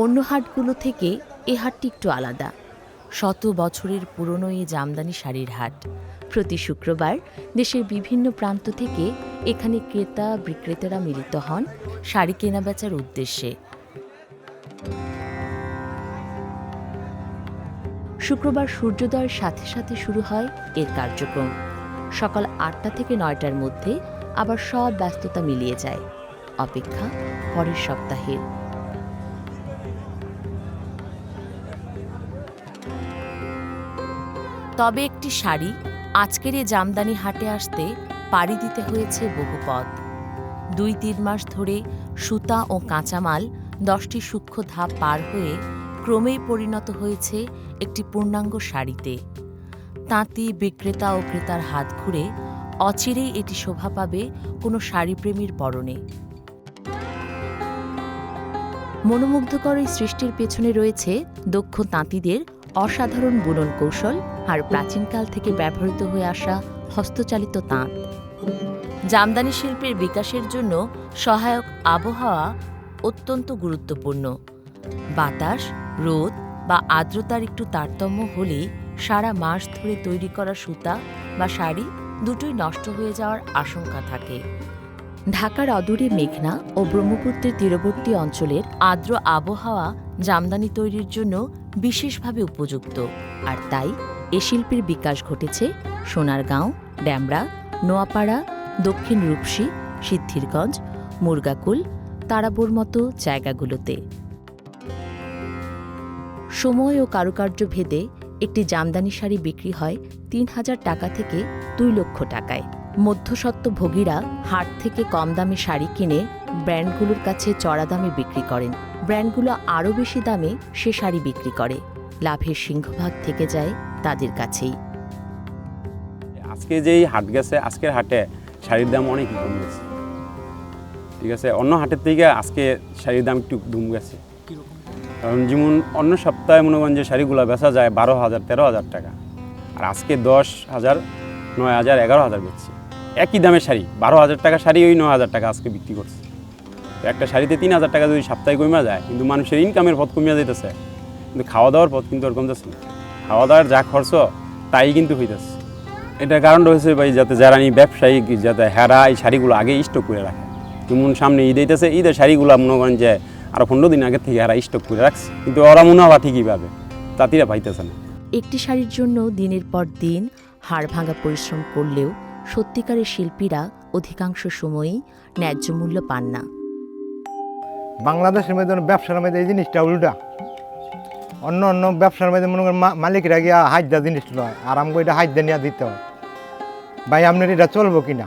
অন্য হাটগুলো থেকে এ হাটটি একটু আলাদা। শত বছরের পুরনো এই জামদানি শাড়ির হাট। প্রতি শুক্রবার দেশের বিভিন্ন প্রান্ত থেকে এখানে ক্রেতা বিক্রেতারা মিলিত হন শাড়ি কেনাবেচার উদ্দেশ্যে। শুক্রবার সূর্যোদয়ের সাথে সাথে শুরু হয় এর কার্যক্রম। সকাল ৮টা থেকে ৯টার মধ্যে আবার সব ব্যস্ততা মিলিয়ে যায়। অপেক্ষা পরের সপ্তাহের। তবে একটি শাড়ি আজকের এই জামদানি হাটে আসতে পাড়ি দিতে হয়েছে বহু পথ। ২-৩ মাস ধরে সুতা ও কাঁচামাল ১০টি সূক্ষ্ম ধাপ পার হয়ে ক্রমেই পরিণত হয়েছে একটি পূর্ণাঙ্গ শাড়িতে। তাঁতি, বিক্রেতা ও ক্রেতার হাত ঘুরে অচিরেই এটি শোভা পাবে কোনো শাড়িপ্রেমীর পরনে। মনোমুগ্ধকর এই সৃষ্টির পেছনে রয়েছে দক্ষ তাঁতিদের অসাধারণ বুনন কৌশল আর প্রাচীনকাল থেকে ব্যবহৃত হয়ে আসা হস্তচালিত তাঁত। জামদানি শিল্পের বিকাশের জন্য সহায়ক আবহাওয়া অত্যন্ত গুরুত্বপূর্ণ। বাতাস, রোদ বা আর্দ্রতার একটু তারতম্য হলেই সারা মাস ধরে তৈরি করা সুতা বা শাড়ি দুটোই নষ্ট হয়ে যাওয়ার আশঙ্কা থাকে। ঢাকার অদূরে মেঘনা ও ব্রহ্মপুত্রের তীরবর্তী অঞ্চলের আর্দ্র আবহাওয়া জামদানি তৈরির জন্য বিশেষভাবে উপযুক্ত, আর তাই এ শিল্পের বিকাশ ঘটেছে সোনারগাঁও, ড্যামরা, নোয়াপাড়া, দক্ষিণ রূপসী, সিদ্ধিরগঞ্জ, মুরগাকুল, তারাবোর মতো জায়গাগুলোতে। সময় ও কারুকার্য ভেদে একটি জামদানি শাড়ি বিক্রি হয় ৩,০০০ টাকা থেকে ২ লক্ষ টাকায়। মধ্যস্বত্বভোগীরা হাট থেকে কম দামে শাড়ি কিনে ব্র্যান্ডগুলোর কাছে চড়া দামে বিক্রি করেন। ব্র্যান্ডগুলো আরও বেশি দামে সে শাড়ি বিক্রি করে। লাভের সিংহভাগ থেকে যায় তাদের কাছেই। আজকে যেই হাট গেছে, আজকের হাটে শাড়ির দাম অনেক কম গেছে। ঠিক আছে, অন্য হাটের থেকে আজকে শাড়ির দাম একটু কম গেছে। কারণ যেমন অন্য সপ্তাহে মনে করেন যে শাড়িগুলো বেচা যায় ১২,০০০, ১৩,০০০ টাকা, আর আজকে ১০,০০০, ৯,০০০, ১১,০০০ বেচছে। একই দামের শাড়ি, ১২,০০০ টাকা শাড়ি ওই ৯,০০০ টাকা আজকে বিক্রি করছে। তো একটা শাড়িতে ৩,০০০ টাকা যদি সপ্তাহে কমে যায়, কিন্তু মানুষের ইনকামের পথ কমিয়ে যেতেছে, কিন্তু খাওয়া দাওয়ার পথ কিন্তু ওর কমতেছে না। খাওয়া দাওয়ার যা খরচ তাই কিন্তু হইতেছে। এটার কারণ রয়েছে ভাই, যাতে যারা ব্যবসায়ী যাতে হেরা এই শাড়িগুলো আগে স্টক করে রাখে। যেমন সামনে ঈদ হইতেছে, ঈদের শাড়িগুলো মনে করেন যে আরও ১৫ দিন আগে থেকে এরা স্টক করে রাখছে, কিন্তু ওরা মুনাফা ঠিকই পাবে, তাঁতিরা পাইতেছে না। একটি শাড়ির জন্য দিনের পর দিন হাড় ভাঙা পরিশ্রম করলেও সত্যিকারের শিল্পীরা অধিকাংশ সময়ই ন্যায্য মূল্য পান না। বাংলাদেশের মধ্যে ব্যবসার মধ্যে এই জিনিসটা উল্টা। অন্য অন্য ব্যবসার মধ্যে মনে করেন মালিকরা গিয়া হাত দেওয়া জিনিস নয়, আর আমাকে এটা হাত দিয়ে নিয়ে দিতে হয়। ভাই আপনার এটা চলবো কিনা,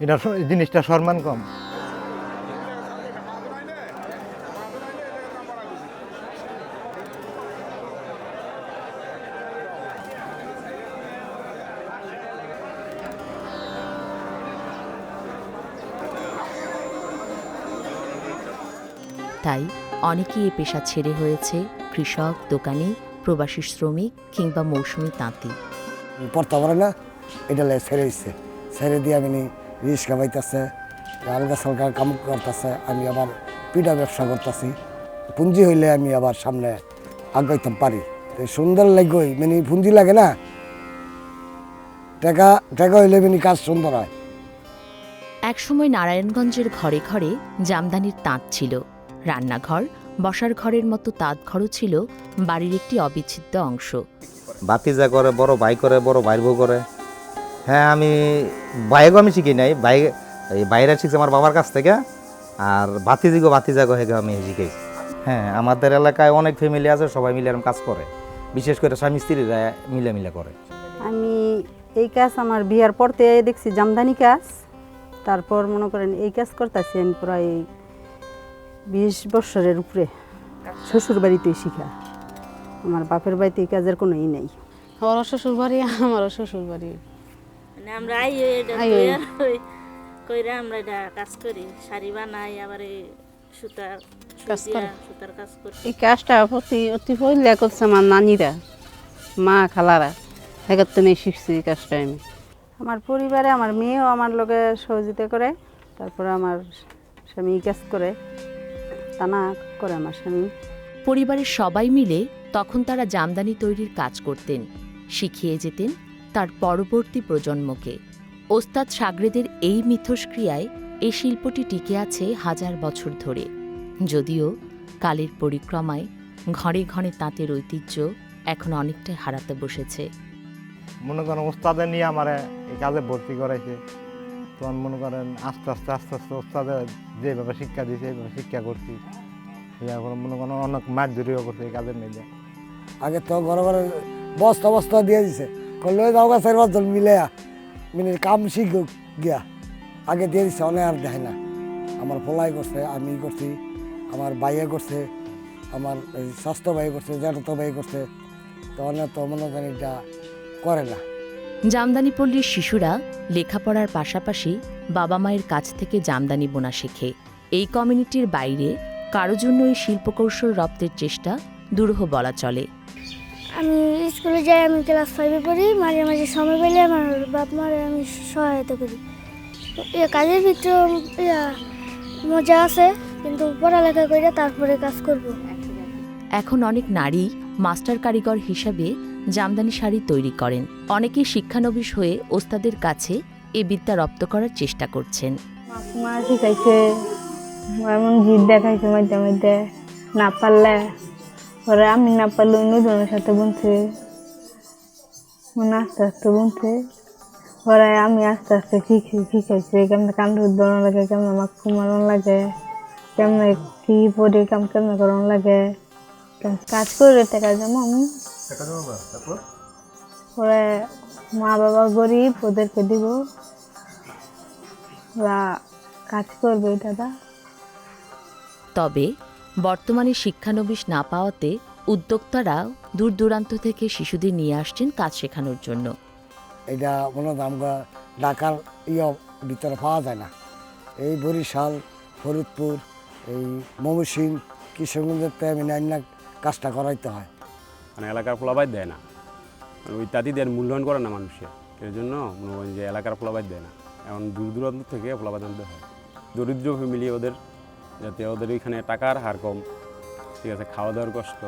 এটা জিনিসটা সম্মান কম। তাই অনেকেই এ পেশা ছেড়ে হয়েছে কৃষক, দোকানি, প্রবাসী শ্রমিক কিংবা মৌসুমি তাঁতি। পড়তে পারে না, এটা ছেড়ে দিচ্ছে। ছেড়ে দিয়ে আমি রিক্সা পাইতেছে, আলগা সালগা কাম করতেছে, আমি আবার পিঠা ব্যবসা করতেছি। পুঁজি হইলে আমি আবার সামনে আগাইতে পারি। সুন্দর লাগবে, মানে পুঁজি লাগে না, টাকা টাকা হইলে মানে কাজ সুন্দর হয়। একসময় নারায়ণগঞ্জের ঘরে ঘরে জামদানির তাঁত ছিল। রান্নাঘর, বসার ঘরের মতো তাঁত ঘরও ছিল বাড়ির একটি অবিচ্ছেদ্য অংশ। ভাতিজা করে, বড় ভাই করে, বড় ভাইয়ের বউ করে। হ্যাঁ, আমি ভাইগো আমি শিখি নাই, এই বাইরে শিখছি আমার বাবার কাছ থেকে, আর ভাতিজাগো হেগে আমি শিখেছি। হ্যাঁ, আমাদের এলাকায় অনেক ফ্যামিলি আছে, সবাই মিলে এরকম কাজ করে, বিশেষ করে স্বামী স্ত্রীরা মিলে করে। আমি এই কাজ আমার বিয়ার পরতে দেখছি জামদানি কাজ, তারপর মনে করেন এই কাজ করতেছি আমি প্রায় 20 বছরের উপরে। শ্বশুর বাড়িতেই শিখা, আমার বাপের বাড়িতে এই কাজের কোনো ই নেই। আমারও শ্বশুর বাড়ি, আমারও শ্বশুর বাড়ি। মানে আমরা কইরা আমরা এটা কাজ করি, শাড়ি বানাই, আবার সুতার কাজ করি। এই কাজটা অতি পয়লা করছে আমার নানিরা, মা খালারা, সেক্ষেত্রে নিয়ে শিখছি এই কাজটা আমি। আমার পরিবারে আমার মেয়েও আমার লগে সহযোগিতা করে, তারপরে আমার স্বামী কাজ করে, টানা করে আমার স্বামী। পরিবারের সবাই মিলে তখন তারা জামদানি তৈরির কাজ করতেন, শিখিয়ে যেতেন তার পরবর্তী প্রজন্মকে। ওস্তাদ শাগরেদের এই মিথস্ক্রিয়ায় এই শিল্পটি টিকে আছে হাজার বছর ধরে, যদিও কালের পরিক্রমায় ঘরে ঘরে তাঁতের ঐতিহ্য এখন অনেকটাই হারাতে বসেছে। মনে করেন ওস্তাদে নিয়ে আমার এই কাজে ভর্তি করাইছে, তখন মনে করেন আস্তে আস্তে ওস্তাদে যেভাবে শিক্ষা দিয়েছে এইভাবে শিক্ষা করছি। এখন মনে করেন অনেক মাছ ধরিও করছে এই কাজের মধ্যে। আগে তো ঘরে ঘরে বস্তা বস্তা দিয়ে দিছে, করলে যাও গা 4-5 জন মিলে কাম শিখুক গিয়া আগে দিয়ে দিচ্ছে, অনেক আর দেয় না। আমার পোলাই করছে, আমি করছি, আমার ভাইয়ে করছে, আমার স্বাস্থ্য ভাই করছে, জ্যাঠতো ভাই করছে, তো অনেক তো মনে করেন এটা করে না। জামদানি পল্লীর শিশুরা লেখাপড়ার পাশাপাশি বাবা মায়ের কাছ থেকে জামদানি বোনা শেখে। এই কমিউনিটির বাইরে কারো জন্য এই শিল্পকৌশল রপ্তের চেষ্টা দুরূহ বলা চলে। আমি স্কুলে যাই, আমি ক্লাস 5-এ পড়ি। মাঝে মাঝে সময় পেলে আমার বাপ মারে আমি সহায়তা করি। কাজের ভিতরে মজা আছে, কিন্তু পড়ালেখা করে তারপরে কাজ করব। এখন অনেক নারী মাস্টার কারিগর হিসাবে জামদানি শাড়ি তৈরি করেন। অনেকেই শিক্ষানবিশ হয়ে ওস্তাদের কাছে এ বিদ্যা রপ্ত করার চেষ্টা করছেন। মা শিখাইছে, এমন জিদ দেখাইছে মধ্যে মধ্যে, না পারলে ওরা আমি না পারলে অন্য জনের সাথে বুনছে, আস্তে আস্তে বুনছে। ওরা আমি আস্তে আস্তে শিখাইছে কেমন কান্ড বানানো লাগে, কেমন মাখু মারানো লাগে, কেমন কি পরে কেমন করানো লাগে, কাজ করে টাকা জমা। ওরা মা বাবা গরিব, ওদেরকে দিব, ওরা কাজ করবে দাদা। তবে বর্তমানে শিক্ষানবিশ না পাওয়াতে উদ্যোক্তারা দূর দূরান্ত থেকে শিশুদের নিয়ে আসছেন কাজ শেখানোর জন্য। এটা মনে হয় আমরা ঢাকার ভিতরে পাওয়া যায় না। এই বরিশাল, ফরিদপুর, এই ময়মনসিংহ, কিশোরগঞ্জের অন্য কাজটা করাইতে হয়। মানে এলাকার ফলাবাদ দেয় না, মানে ওই তাঁতিদের মূল্যায়ন করে না মানুষের, এর জন্য মনে করেন যে এলাকার ফলাবাদ দেয় না। এখন দূর দূরান্ত থেকে ফলাবাদ আনতে হয়, দরিদ্র ফ্যামিলি ওদের, যাতে ওদের ওইখানে টাকার হার কম, ঠিক আছে, খাওয়া দাওয়ার কষ্ট,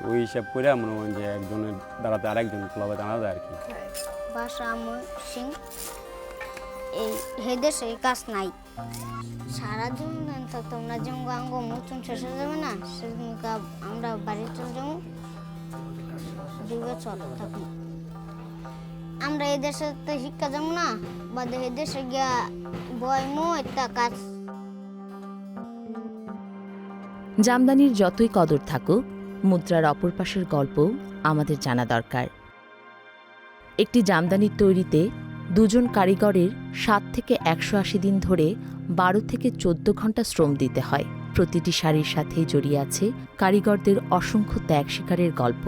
ওই হিসাব করে মনে করেন যে একজনের দ্বারাতে আরেকজন ফলাবাদ আনা যায় আর কি। বাসা আমর সিং এই দেশে কাজ নাই, সারা জীবন থাকতাম না, যেমন আঙ্গ মতন শেষ হয়ে যাবে না, সেদিন আমরা বাড়ি চলে যাবো, 2 বছর থাকি। আমরা এই দেশে শিক্ষা যাবো না, বা এই দেশে গিয়া বয়মো একটা কাজ। জামদানির যতই কদর থাকুক, মুদ্রার অপর পাশের গল্প আমাদের জানা দরকার। একটি জামদানি তৈরিতে 2 জন কারিগরের 7 থেকে 180 দিন ধরে 12 থেকে 14 ঘন্টা শ্রম দিতে হয়। প্রতিটি শাড়ির সাথেই জড়িয়ে আছে কারিগরদের অসংখ্য ত্যাগ স্বীকারের গল্প।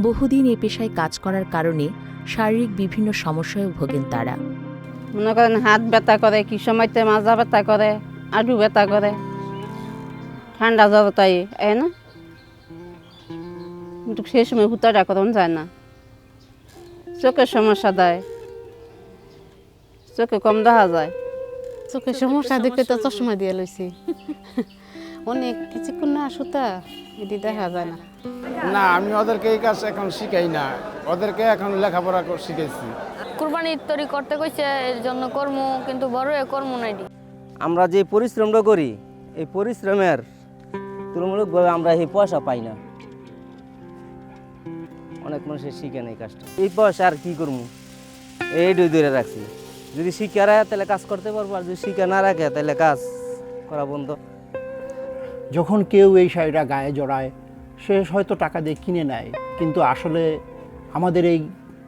বহুদিন এ পেশায় কাজ করার কারণে শারীরিক বিভিন্ন সমস্যায় ভোগেন তারা। মনে করেন হাত ব্যথা করে, কি সময়তে মাজা ব্যথা করে, আডু ব্যথা করে, ঠান্ডা জ্বর তাই না, কিন্তু সেই সময় হুতাটা করন যায় না, চোখের সমস্যা দেয়, চোখে কম দেখা যায়। চোখের সমস্যা দেখে তো চশমা দিয়ে লইছি, অনেক কিছুক্ষণ না সুতা এটি দেখা যায় না। না, আমি ওদেরকে এই কাজ এখন শিখাই না, ওদেরকে এখন লেখাপড়া শিখাইছি। কুরবানির তৈরি করতে কইছে, এর জন্য কর্ম, কিন্তু বড় কর্ম নাই। আমরা যে পরিশ্রমটা করি, এই পরিশ্রমের তুলনামূলকভাবে আমরা এই পয়সা পাই না। অনেক মানুষের শিখে নেই কাজটা, এই পয়সা আর কি করবো, এই ধরে রাখছি। যদি শিক্ষা রাখে তাহলে কাজ করতে পারবো, আর যদি শিক্ষা না রাখে তাহলে কাজ করা বন্ধ। যখন কেউ এই শাড়িটা গায়ে জড়ায়, সে হয়তো টাকা দিয়ে কিনে নেয়, কিন্তু আসলে আমাদের এই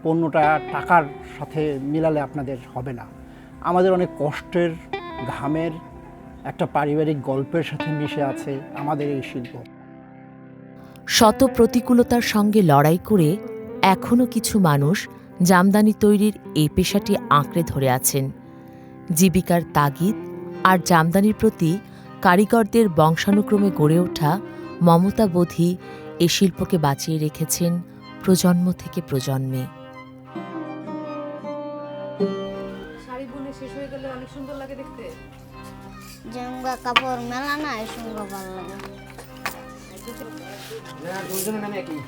পণ্যটা টাকার সাথে মিলালে আপনাদের হবে না। আমাদের অনেক কষ্টের, ঘামের একটা পারিবারিক গল্পের সাথে মিশে আছে আমাদের এই শিল্প। শত প্রতিকূলতার সঙ্গে লড়াই করে এখনও কিছু মানুষ জামদানি তৈরির এই পেশাটি আঁকড়ে ধরে আছেন। জীবিকার তাগিদ আর জামদানির প্রতি কারিগরদের বংশানুক্রমে গড়ে ওঠা মমতাবোধই এ শিল্পকে বাঁচিয়ে রেখেছেন প্রজন্ম থেকে প্রজন্মে। শাড়ি বুনে শেষ হয়ে গেলে অনেক সুন্দর লাগে দেখতে। যেমন কাপড় মেলা না এই সঙ্গে ভালো লাগে দুজনের নামে একই